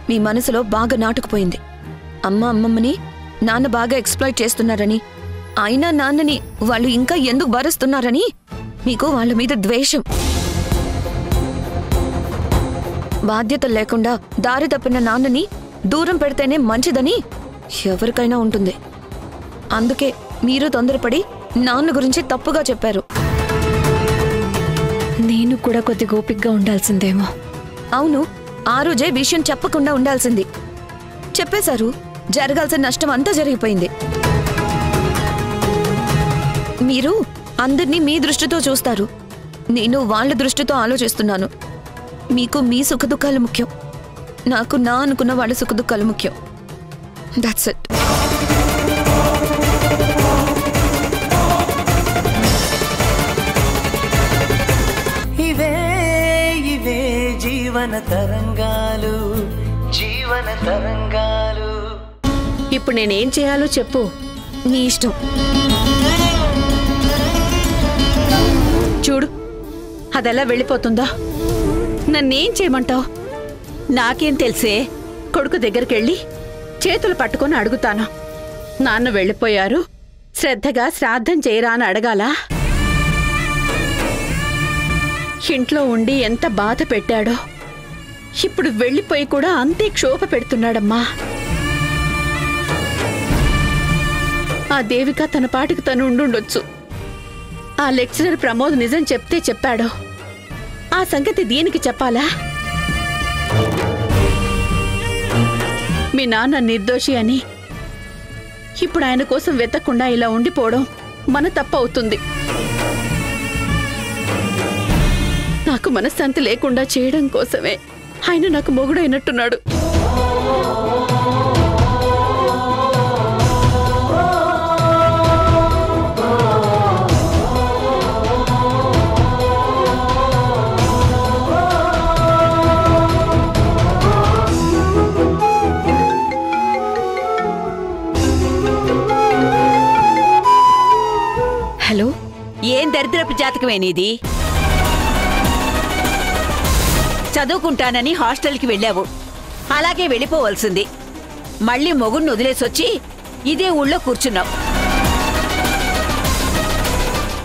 మీ మనసులో బాగా నాటుకుపోయింది. అమ్మమ్మని నాన్న బాగా ఎక్స్‌ప్లాయిట్ చేస్తున్నారని, అయినా నాన్నని వాళ్ళు ఇంకా ఎందుకు భరిస్తున్నారని మీకు వాళ్ళ మీద ద్వేషం. బాధ్యత లేకుండా దారి తప్పిన నాన్నని దూరం పెడితేనే మంచిదని ఎవరికైనా ఉంటుంది. అందుకే మీరు తొందరపడి నాన్న గురించి తప్పుగా చెప్పారు. నేను కూడా కొద్ది గోపికగా ఉండాల్సిందేమో. అవును, ఆ రోజే విషయం చెప్పకుండా ఉండాల్సింది. చెప్పేశారు, జరగాల్సిన నష్టం అంతా జరిగిపోయింది. మీరు అందరినీ మీ దృష్టితో చూస్తారు, నేను వాళ్ళ దృష్టితో ఆలోచిస్తున్నాను. మీకు మీ సుఖదుఖాలు ముఖ్యం, నాకు నా అనుకున్న వాళ్ళ సుఖదుఖాలు ముఖ్యం. That's it. ఇవే ఇవే జీవన తరంగాలు, జీవన తరంగాలు. ఇప్పుడు నేనేం చేయాలో చెప్పు. నీ ఇష్టం. చూడు, అదెలా వెళ్ళిపోతుందా? నన్నేం చేయమంటావు? నాకేం తెలుసే. కొడుకు దగ్గరికెళ్ళి చేతులు పట్టుకొని అడుగుతాను. నాన్న వెళ్ళిపోయారు, శ్రద్ధగా శ్రాద్ధం చేయరా అని అడగాలా? ఇంట్లో ఉండి ఎంత బాధ పెట్టాడో, ఇప్పుడు వెళ్ళిపోయి కూడా అంతే క్షోభ పెడుతున్నాడమ్మా. ఆ దేవిక తన పాటికి తను ఉండుండొచ్చు. ఆ లెక్చరర్ ప్రమోద్ నిజం చెప్తే చెప్పాడో, ఆ సంగతి దీనికి చెప్పాలా? మీ నాన్న నిర్దోషి అని ఇప్పుడు ఆయన కోసం వెతకుండా ఇలా ఉండిపోవడం మన తప్పు అవుతుంది. నాకు మనశ్శాంతి లేకుండా చేయడం కోసమే ఆయన నాకు మొగుడైనట్టున్నాడు. హలో, ఏం దరిద్రపు జాతకమే నీది? చదువుకుంటానని హాస్టల్కి వెళ్ళావు, అలాగే వెళ్ళిపోవలసింది. మళ్ళీ మొగుడిని వదిలేసొచ్చి ఇదే ఊళ్ళో కూర్చున్నావు.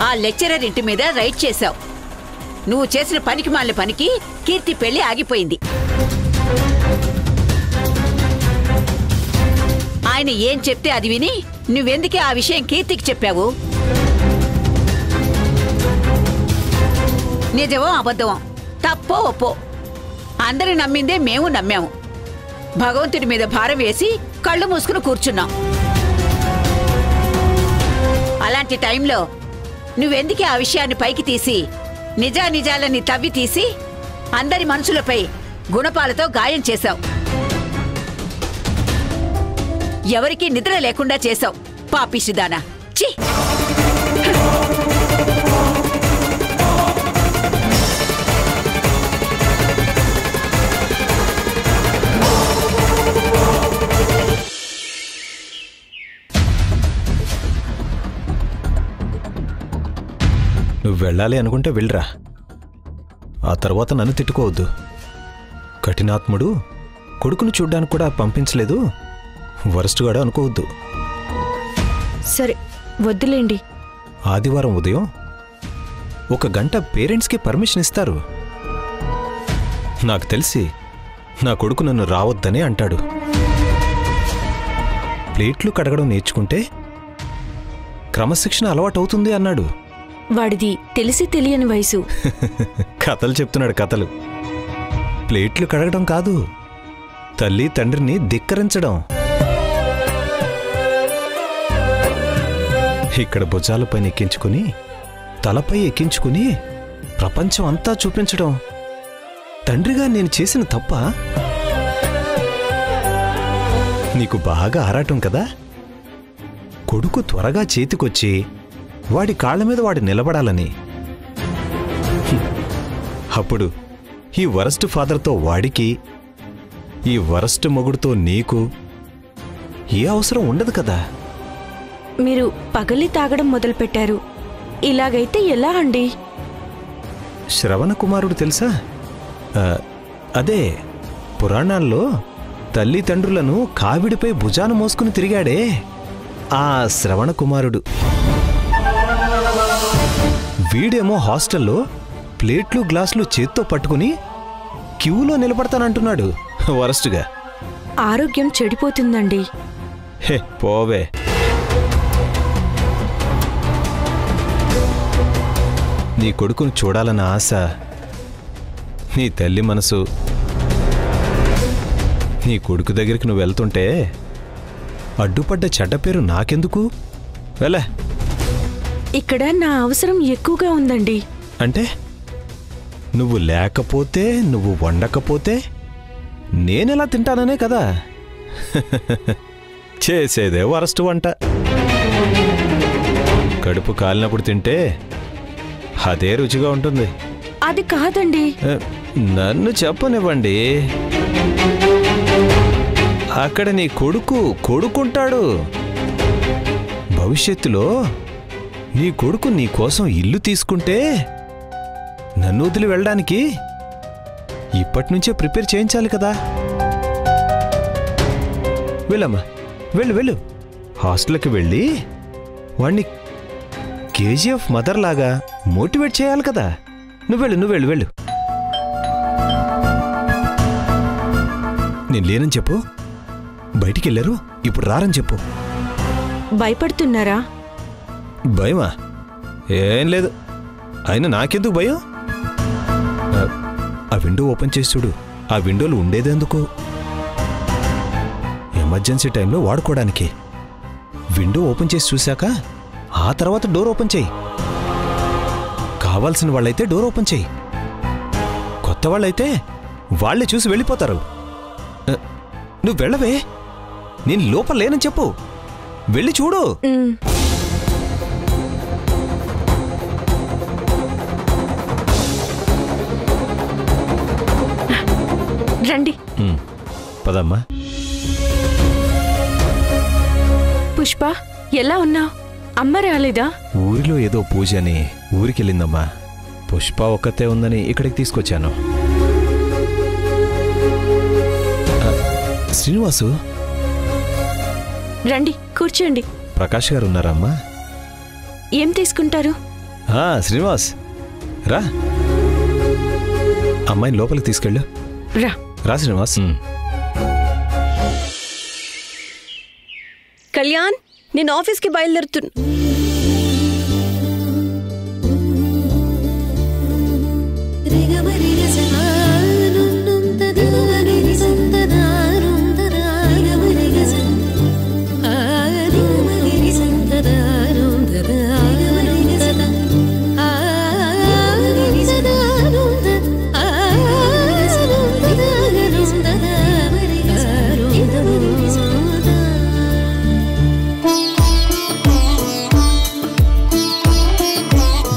ఆ లెక్చరర్ ఇంటి మీద రైడ్ చేశావు. నువ్వు చేసిన పనికి మాలిన పనికి కీర్తి పెళ్లి ఆగిపోయింది. ఆయన ఏం చెప్తే అది విని నువ్వెందుకే ఆ విషయం కీర్తికి చెప్పావు? నిజమో అబద్ధమో, తప్పో ఒప్పో, అందరి నమ్మిందే మేము నమ్మాము. భగవంతుడి మీద భారం వేసి కళ్ళు మూసుకుని కూర్చున్నాం. అలాంటి టైంలో నువ్వెందుకే ఆ విషయాన్ని పైకి తీసి నిజానిజాలని తవ్వి తీసి అందరి మనసులపై గుణపాలతో గాయం చేశావు? ఎవరికీ నిద్ర లేకుండా చేశావు పాపిష్టిదానా. ఛీ! నువ్వు వెళ్ళాలి అనుకుంటే వెళ్ళరా, ఆ తర్వాత నన్ను తిట్టుకోవద్దు. కఠినాత్ముడు కొడుకును చూడ్డానికి కూడా పంపించలేదు, వరస్ట్గాడు అనుకోవద్దు. సరే వద్దులేండి. ఆదివారం ఉదయం 1 గంట పేరెంట్స్కి పర్మిషన్ ఇస్తారు. నాకు తెలిసి నా కొడుకు నన్ను రావద్దనే అంటాడు. ప్లేట్లు కడగడం నేర్చుకుంటే క్రమశిక్షణ అలవాటవుతుంది అన్నాడు. వాడిది తెలిసి తెలియని వయసు. కథలు చెప్తున్నాడు, కథలు. ప్లేట్లు కడగడం కాదు, తల్లి తండ్రిని ధిక్కరించడం. ఇక్కడ భుజాలపైన ఎక్కించుకుని తలపై ఎక్కించుకుని ప్రపంచం అంతా చూపించడం తండ్రిగా నేను చేసిన తప్ప? నీకు బాగా ఆరాటం కదా, కొడుకు త్వరగా చేతికొచ్చి వాడి కాళ్ల మీద వాడు నిలబడాలని. అప్పుడు ఈ వరస్ట్ ఫాదర్తో వాడికి, ఈ వరస్ట్ మొగుడుతో నీకు ఏ అవసరం ఉండదు కదా. మీరు పగలి తాగడం మొదలుపెట్టారు, ఇలాగైతే ఎలా అండి? శ్రవణ కుమారుడు తెలుసా? అదే పురాణాల్లో తల్లిదండ్రులను కావిడిపై భుజాన మోసుకుని తిరిగాడే ఆ శ్రవణ కుమారుడు. వీడేమో హాస్టల్లో ప్లేట్లు గ్లాసులు చేత్తో పట్టుకుని క్యూలో నిలబడతానంటున్నాడు వరస్టుగా. ఆరోగ్యం చెడిపోతుందండి. హే పోవే. నీ కొడుకును చూడాలన్న ఆశ, నీ తల్లి మనసు, నీ కొడుకు దగ్గరికి నువ్వు వెళ్తుంటే అడ్డుపడ్డ చెడ్డ పేరు నాకెందుకు? వెళ్ళే. ఇక్కడ నా అవసరం ఎక్కువగా ఉందండి. అంటే నువ్వు లేకపోతే, నువ్వు వండకపోతే నేనెలా తింటాననే కదా. చేసేదే వరస్ట్ వంట. కడుపు కాలినప్పుడు తింటే అదే రుచిగా ఉంటుంది. అది కాదండి. నన్ను చెప్పనివ్వండి. అక్కడ నీ కొడుకు కొడుకుంటాడు. భవిష్యత్తులో నీ కొడుకు నీ కోసం ఇల్లు తీసుకుంటే నన్ను వదిలి వెళ్ళడానికి ఇప్పటినుంచే ప్రిపేర్ చేయించాలి కదా. వెళ్ళమ్మా, వెళ్ళు వెళ్ళు. హాస్టల్కి వెళ్ళి వాణ్ణి కేజీఎఫ్ మదర్ లాగా మోటివేట్ చేయాలి కదా. నువ్వు వెళ్ళు. నేను లేనని చెప్పు. బయటికి వెళ్ళారు, ఇప్పుడు రారని చెప్పు. భయపడుతున్నారా? భయమా? ఏం లేదు. అయినా నాకెందుకు భయం? ఆ విండో ఓపెన్ చేసి చూడు. ఆ విండోలు ఉండేదెందుకు? ఎమర్జెన్సీ టైంలో వాడుకోవడానికి. విండో ఓపెన్ చేసి చూశాక ఆ తర్వాత డోర్ ఓపెన్ చేయి. కావాల్సిన వాళ్ళైతే డోర్ ఓపెన్ చేయి. కొత్త వాళ్ళైతే వాళ్ళే చూసి వెళ్ళిపోతారు. నువ్వు వెళ్ళవే. నేను లోపల లేనని చెప్పు. వెళ్ళి చూడు. రండి. పదమ్మా. పుష్ప, ఎలా ఉన్నావు? అమ్మ రాలేదా? ఊరిలో ఏదో పూజ అని ఊరికెళ్ళిందమ్మా. పుష్ప ఒక్కతే ఉందని ఇక్కడికి తీసుకొచ్చాను. శ్రీనివాసు, రండి కూర్చోండి. ప్రకాష్ గారు ఉన్నారమ్మా? ఏం తీసుకుంటారు? శ్రీనివాస్ రా. అమ్మాయిని లోపలికి తీసుకెళ్ళు. రా శ్రీనివాస్. కళ్యాణ్, నేను ఆఫీస్కి బయలుదేరుతున్నా.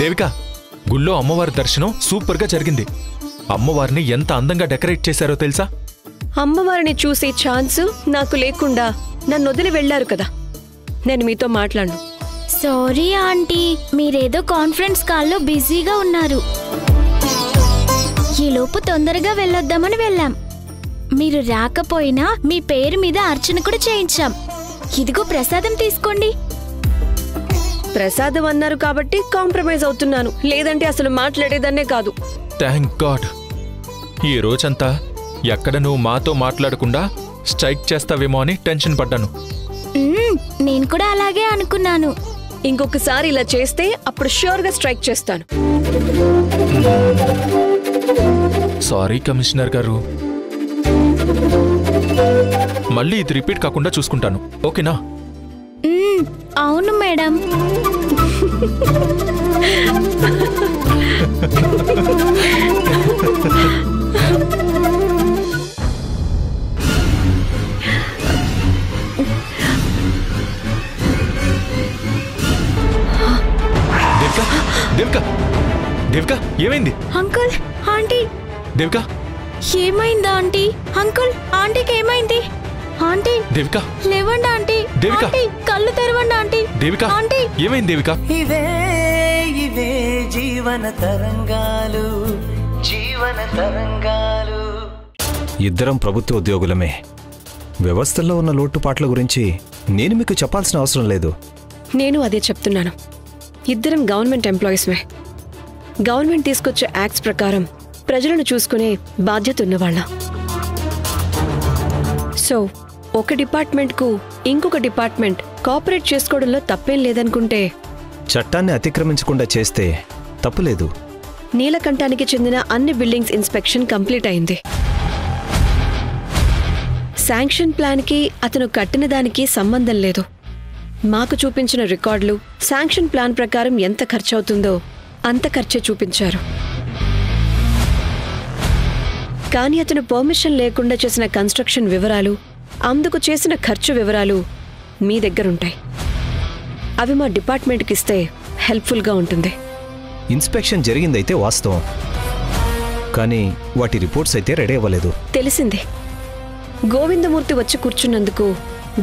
దేవిక, గుళ్ళో అమ్మవారి దర్శనం సూపర్గా జరిగింది. అమ్మవారిని ఎంత అందంగా డెకరేట్ చేశారో తెలుసా? అమ్మవారిని చూసే ఛాన్స్ నాకు లేకుండా నన్ను వదిలి వెళ్లారు కదా. నేను మీతో మాట్లాడను. సారీ ఆంటీ, మీరేదో కాన్ఫరెన్స్ కాల్లో బిజీగా ఉన్నారు. ఈలోపు తొందరగా వెళ్ళొద్దామని వెళ్ళాం. మీరు రాకపోయినా మీ పేరు మీద అర్చన కూడా చేయించాం. ఇదిగో ప్రసాదం తీసుకోండి. ప్రసాదం అన్నారు కాబట్టి కాంప్రమైజ్ అవుతున్నాను, లేదంటే అసలు మాట్లాడేదన్నే కాదు. Thank God. ఈ రోజంతా ఎక్కడ నువ్వు మాతో మాట్లాడకుండా స్ట్రైక్ చేస్తావేమో అని టెన్షన్ పడ్డాను. నేను కూడా అలాగే అనుకున్నాను. ఇంకొకసారి ఇలా చేస్తే అప్పుడు ష్యూర్గా స్ట్రైక్ చేస్తాను. సారీ కమిషనర్ గారు. మళ్ళీ ఇది రిపీట్ కాకుండా చూసుకుంటాను, ఓకేనా? అవును మేడం. దేవిక, దేవిక, ఏమైంది? Uncle, aunty. దేవిక, ఏమైందా ఆంటీ? అంకుల్, ఆంటీకి ఏమైంది? ఆంటీ, దేవిక, లేవండి ఆంటీ. దేవిక. ఆంటీ, కళ్ళు తెరవండి ఆంటీ. దేవిక, ఆంటీ, ఏమైంది దేవిక? ఇవే ఇవే జీవన తరంగాలు, జీవన తరంగాలు. ఇద్దరం ప్రభుత్వ ఉద్యోగులమే. వ్యవస్థల్లో ఉన్న లోటుపాట్ల గురించి నేను మీకు చెప్పాల్సిన అవసరం లేదు. నేను అదే చెప్తున్నాను. ఇద్దరం గవర్నమెంట్ ఎంప్లాయీస్మే. గవర్నమెంట్ తీసుకొచ్చే యాక్ట్స్ ప్రకారం ప్రజలను చూసుకునే బాధ్యత ఉన్నవాళ్ళం. సో ఒక డిపార్ట్మెంట్కు ఇంకొక డిపార్ట్మెంట్ కోఆపరేట్ చేసుకోవడంలో తప్పేం లేదనుకుంటే, చట్టాన్ని అతిక్రమించకుండా చేస్తే తప్పులేదు. నీలకంఠానికి చెందిన అన్ని బిల్డింగ్స్ ఇన్స్పెక్షన్ కంప్లీట్ అయింది. శాంక్షన్ ప్లాన్కి అతను కట్టిన దానికి సంబంధం లేదు. మాకు చూపించిన రికార్డులు శాంక్షన్ ప్లాన్ ప్రకారం ఎంత ఖర్చవుతుందో అంత ఖర్చే చూపించారు. కానీ అతను పర్మిషన్ లేకుండా చేసిన కన్స్ట్రక్షన్ వివరాలు, అందుకు చేసిన ఖర్చు వివరాలు మీ దగ్గరుంటాయి. అవి మా డిపార్ట్మెంట్కి ఇస్తే హెల్ప్ఫుల్గా ఉంటుంది. ఇన్స్పెక్షన్ జరిగిందైతే వాస్తవం, కానీ వాటి రిపోర్ట్స్ అయితే రెడీ అవ్వలేదు. తెలిసింది, గోవిందమూర్తి వచ్చి కూర్చున్నందుకు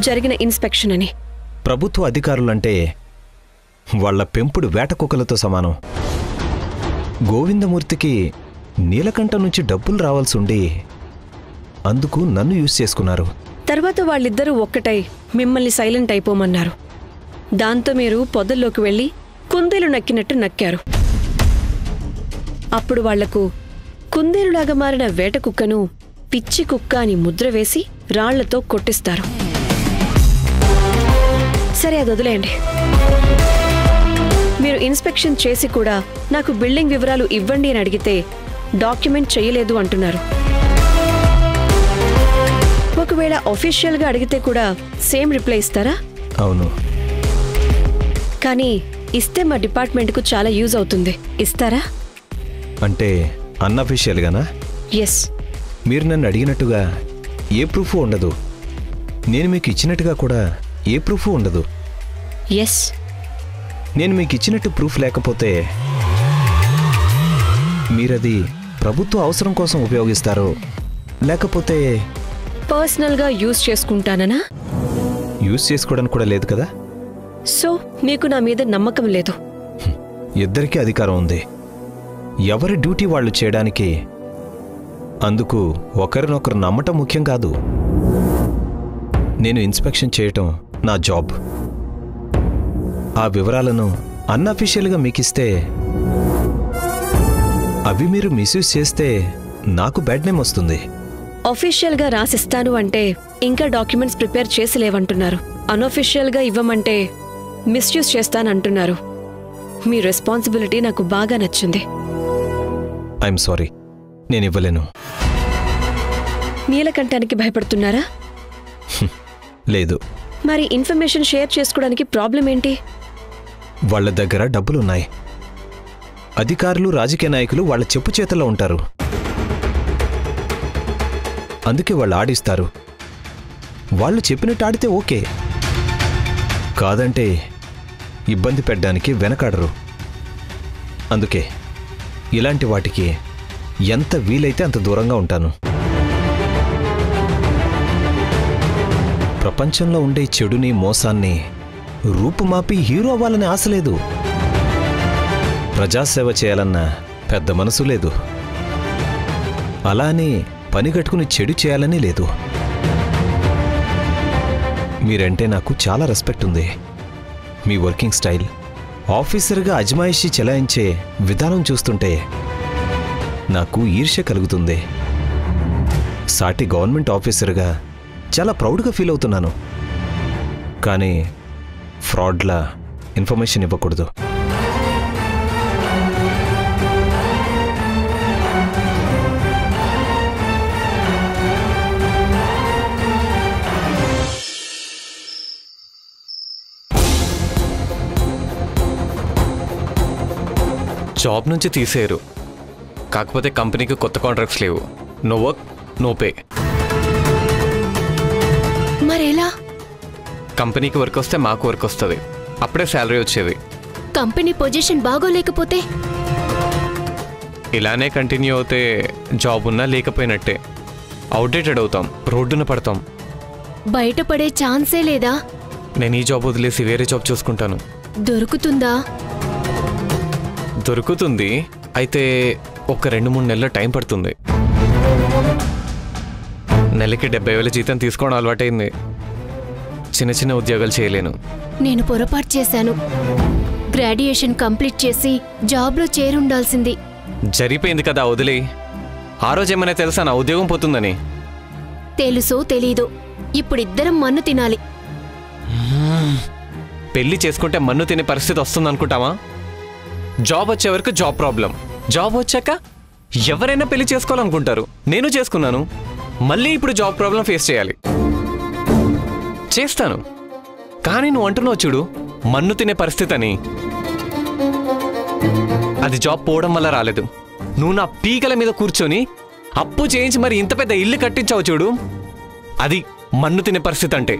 జరిగిన ఇన్స్పెక్షన్ అని. ప్రభుత్వ అధికారులంటే వాళ్ల పెంపుడు వేటకుక్కలతో సమానం. గోవిందమూర్తికి నీలకంఠ నుంచి డబ్బులు రావాల్సి ఉండి అందుకు నన్ను యూజ్ చేసుకున్నారు. తర్వాత వాళ్ళిద్దరూ ఒక్కటై మిమ్మల్ని సైలెంట్ అయిపోమన్నారు. దాంతో మీరు పొదల్లోకి వెళ్ళి కుందేలు నక్కినట్టు నక్కారు. అప్పుడు వాళ్లకు కుందేలులాగా మారిన వేట కుక్కను పిచ్చి కుక్క అని ముద్ర వేసి రాళ్లతో కొట్టిస్తారు. సరే, అది వదిలేయండి. మీరు ఇన్స్పెక్షన్ చేసి కూడా నాకు బిల్డింగ్ వివరాలు ఇవ్వండి అని అడిగితే డాక్యుమెంట్ చేయలేదు అంటున్నారు. ఒకవేళ అఫీషియల్గా అడిగితే కూడా సేమ్ రిప్లై ఇస్తారా? అవును. కానీ ఇస్తే మా డిపార్ట్మెంట్కు చాలా యూజ్ అవుతుంది. ఇస్తారా? అంటే అన్అఫీషియల్గానా? ఎస్. మీరు నన్ను అడిగినట్టుగా ఏ ప్రూఫ్ ఉండదు. నేను మీకు ఇచ్చినట్టుగా కూడా ఏ ప్రూఫ్ ఉండదు. ఎస్. నేను మీకు ఇచ్చినట్టు ప్రూఫ్ లేకపోతే మీరది ప్రభుత్వ అవసరం కోసం ఉపయోగిస్తారో లేకపోతే పర్సనల్గా యూజ్ చేసుకుంటాననా? యూజ్ చేసుకోవడానికి కూడా లేదు కదా. సో మీకు నా మీద నమ్మకం లేదు? ఇద్దరికీ అధికారం ఉంది, ఎవరి డ్యూటీ వాళ్ళు చేయడానికి. అందుకు ఒకరినొకరు నమ్మటం ముఖ్యం కాదు. నేను ఇన్స్పెక్షన్ చేయటం నా జాబ్. ఆ వివరాలను అన్అఫీషియల్గా మీకిస్తే అవి మీరు మిస్యూజ్ చేస్తే నాకు బ్యాడ్ నేమ్ వస్తుంది. అఫీషియల్గా రాసిస్తాను అంటే ఇంకా డాక్యుమెంట్స్ ప్రిపేర్ చేసి లేవంటున్నారు. అన్అఫీషియల్గా ఇవ్వమంటే మిస్యూజ్ చేస్తానంటున్నారు. మీ రెస్పాన్సిబిలిటీ నాకు బాగా నచ్చింది. ఐఎమ్ సారీ, నేను ఇవ్వలేను. నీలకంఠానికి భయపడుతున్నారా? లేదు. మరి ఇన్ఫర్మేషన్ షేర్ చేసుకోవడానికి ప్రాబ్లం ఏంటి? వాళ్ళ దగ్గర డబ్బులున్నాయి. అధికారులు, రాజకీయ నాయకులు వాళ్ళ చెప్పు చేతల్లో ఉంటారు. అందుకే వాళ్ళు ఆడిస్తారు. వాళ్ళు చెప్పినట్టు ఆడితే ఓకే, కాదంటే ఇబ్బంది పెట్టడానికి వెనకాడరు. అందుకే ఇలాంటి వాటికి ఎంత వీలైతే అంత దూరంగా ఉంటాను. ప్రపంచంలో ఉండే చెడుని, మోసాన్ని రూపుమాపి హీరో అవ్వాలని ఆశ లేదు. ప్రజాసేవ చేయాలన్న పెద్ద మనసు లేదు. అలానే పనిగట్టుకుని చెడు చేయాలని లేదు. మీరంటే నాకు చాలా రెస్పెక్ట్ ఉంది. మీ వర్కింగ్ స్టైల్, ఆఫీసర్గా అజమాయిషీ చెలాయించే విధానం చూస్తుంటే నాకు ఈర్ష్య కలుగుతుంది. సాటి గవర్నమెంట్ ఆఫీసర్గా చాలా ప్రౌడ్గా ఫీల్ అవుతున్నాను. కానీ ఫ్రాడ్లా ఇన్ఫర్మేషన్ ఇవ్వకూడదు. జాబ్ నుంచి తీసేయరు, కాకపోతే కంపెనీకి కొత్త కాంట్రాక్ట్స్ లేవు. No work no pay. మరెలా? కంపెనీకి వర్క్ వస్తే మాకు వర్క్ వస్తుంది, అప్పుడే శాలరీ వచ్చేది. కంపెనీ పొజిషన్ బాగోలేకపోతే? ఇలానే కంటిన్యూ అవుతే జాబ్ ఉన్నా లేకపోయినట్టే, అవుట్డేటెడ్ అవుతాం, రోడ్డున పడతాం. బయటపడే ఛాన్సే లేదా? నేను ఈ జాబ్ వదిలేసి వేరే జాబ్ చూసుకుంటాను. దొరుకుతుందా? దొరుకుతుంది, అయితే ఒక 2-3 నెలల టైం పడుతుంది. నెలకి 70,000 జీతం తీసుకోవడం అలవాటైంది. చిన్న చిన్న ఉద్యోగాలు చేయలేను. నేను పొరపాటు చేశాను. గ్రాడ్యుయేషన్ కంప్లీట్ చేసి జాబ్లో చేరుండాల్సింది. జరిగిపోయింది కదా, వదిలే. ఆ రోజు ఏమైనా తెలుసా నా ఉద్యోగం పోతుందని? తెలుసో తెలీదో, ఇప్పుడిద్దరం మన్ను తినాలి. పెళ్లి చేసుకుంటే మన్ను తినే పరిస్థితి వస్తుందనుకుంటావా? జాబ్ వచ్చే వరకు జాబ్ ప్రాబ్లం, జాబ్ వచ్చాక ఎవరైనా పెళ్లి చేసుకోవాలనుకుంటారు. నేను చేసుకున్నాను, మళ్ళీ ఇప్పుడు జాబ్ ప్రాబ్లం ఫేస్ చేయాలి. చేస్తాను, కానీ నువ్వు అంటున్నావు చూడు మన్ను తినే పరిస్థితి అని. అది జాబ్ పోవడం వల్ల రాలేదు. నువ్వు నా పీకల మీద కూర్చొని అప్పు చేయించి మరి ఇంత పెద్ద ఇల్లు కట్టించావు చూడు, అది మన్ను తినే పరిస్థితి అంటే.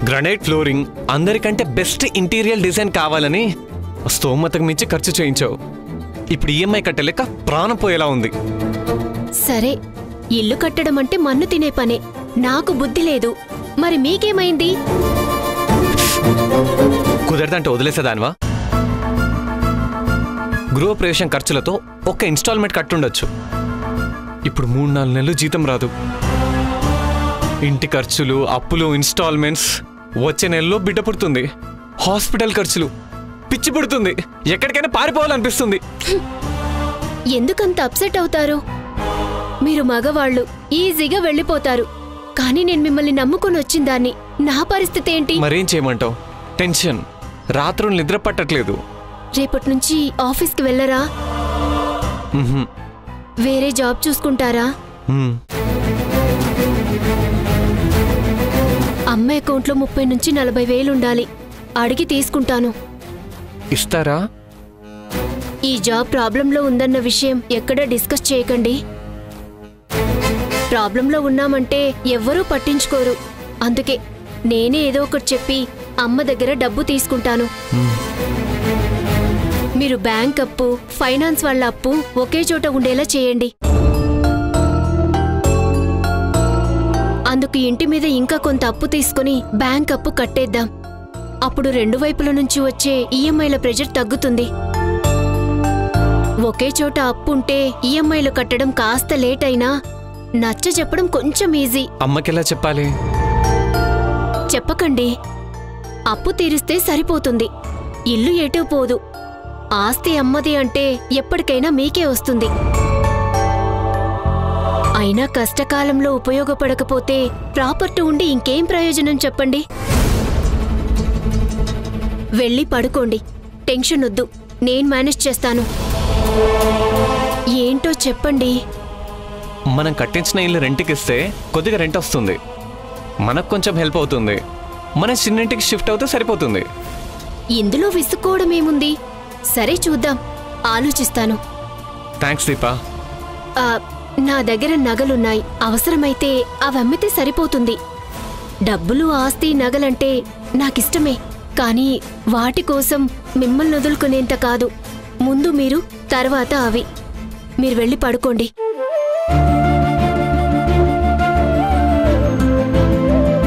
గ్రనైట్ ఫ్లోరింగ్, అందరికంటే బెస్ట్ ఇంటీరియర్ డిజైన్ కావాలని స్తోమతకు మించి ఖర్చు చేయించావు. ఇప్పుడు ఈఎంఐ కట్టలేక ప్రాణం పోయేలా ఉంది. సరే, ఇల్లు కట్టడం అంటే మన్ను తినే పనే. నాకు బుద్ధి లేదు, మరి మీకేమైంది? కుదరదంటే వదిలేసేదానివా? గృహప్రవేశం ఖర్చులతో ఒక్క ఇన్స్టాల్మెంట్ కట్టుండొచ్చు. ఇప్పుడు 3-4 నెలలు జీతం రాదు. ఇంటి ఖర్చులు, అప్పులు, ఇన్స్టాల్మెంట్స్, వచ్చే నెలలో బిడ్డ పుడుతుంది, హాస్పిటల్ ఖర్చులు, పిచ్చి పుడుతుంది, ఎక్కడికైనా పారిపోవాలనిపిస్తుంది. ఎందుకంత అప్సెట్ అవుతారు? మీరు మగవాళ్ళు, ఈజీగా వెళ్ళిపోతారు. కానీ నేను మిమ్మల్ని నమ్ముకొని వచ్చిందాన్ని, నా పరిస్థితి ఏంటి? మరేం చేయమంటావు? టెన్షన్, రాత్రులు నిద్ర పట్టట్లేదు. రేపటి నుంచి ఆఫీస్కి వెళ్ళరా? వేరే జాబ్ చూసుకుంటారా? అమ్మ అకౌంట్లో 30 నుంచి 40 వేలు ఉండాలి. అడిగి తీసుకుంటాను. ఇస్తారా? ఈ జాబ్ ప్రాబ్లంలో ఉందన్న విషయం ఎక్కడా డిస్కస్ చేయకండి. ప్రాబ్లంలో ఉన్నామంటే ఎవ్వరూ పట్టించుకోరు. అందుకే నేనే ఏదో ఒకటి చెప్పి అమ్మ దగ్గర డబ్బు తీసుకుంటాను. మీరు బ్యాంక్ అప్పు, ఫైనాన్స్ వాళ్ళ అప్పు ఒకే చోట ఉండేలా చేయండి. అందుకు ఇంటి మీద ఇంకా కొంత అప్పు తీసుకుని బ్యాంక్ అప్పు కట్టేద్దాం. అప్పుడు 2 వైపుల నుంచి వచ్చే ఈఎంఐల ప్రెజర్ తగ్గుతుంది. ఒకే చోట అప్పు ఉంటే ఈఎంఐలు కట్టడం కాస్త లేట్ అయినా నచ్చ చెప్పడం కొంచెం ఈజీ. అమ్మకెలా చెప్పాలి? చెప్పకండి. అప్పు తీరిస్తే సరిపోతుంది. ఇల్లు ఎటూ పోదు. ఆస్తి అమ్మది అంటే ఎప్పటికైనా మీకే వస్తుంది. అయినా కష్టకాలంలో ఉపయోగపడకపోతే ప్రాపర్టీ ఉండి ఇంకేం ప్రయోజనం చెప్పండి? వెళ్ళి పడుకోండి. టెన్షన్ వద్దు, నేను మేనేజ్ చేస్తాను. ఏంటో చెప్పండి. మనం కట్టించిన ఇల్లు రెంట్కిస్తే కొద్దిగా రెంట్ వస్తుంది, మనకు కొంచెం హెల్ప్ అవుతుంది. మన చిన్నింటికి షిఫ్ట్ అవుతే సరిపోతుంది. ఇందులో విసుక్కోవడం ఏముంది? సరే చూద్దాం, ఆలోచిస్తాను. థ్యాంక్స్ దీపా. నా దగ్గర నగలున్నాయి, అవసరమైతే అవమ్మితే సరిపోతుంది. డబ్బులు, ఆస్తి, నగలంటే నాకిష్టమే, కానీ వాటి కోసం మిమ్మల్ని వదులుకునేంత కాదు. ముందు మీరు, తర్వాత అవి. మీరు వెళ్ళి పడుకోండి.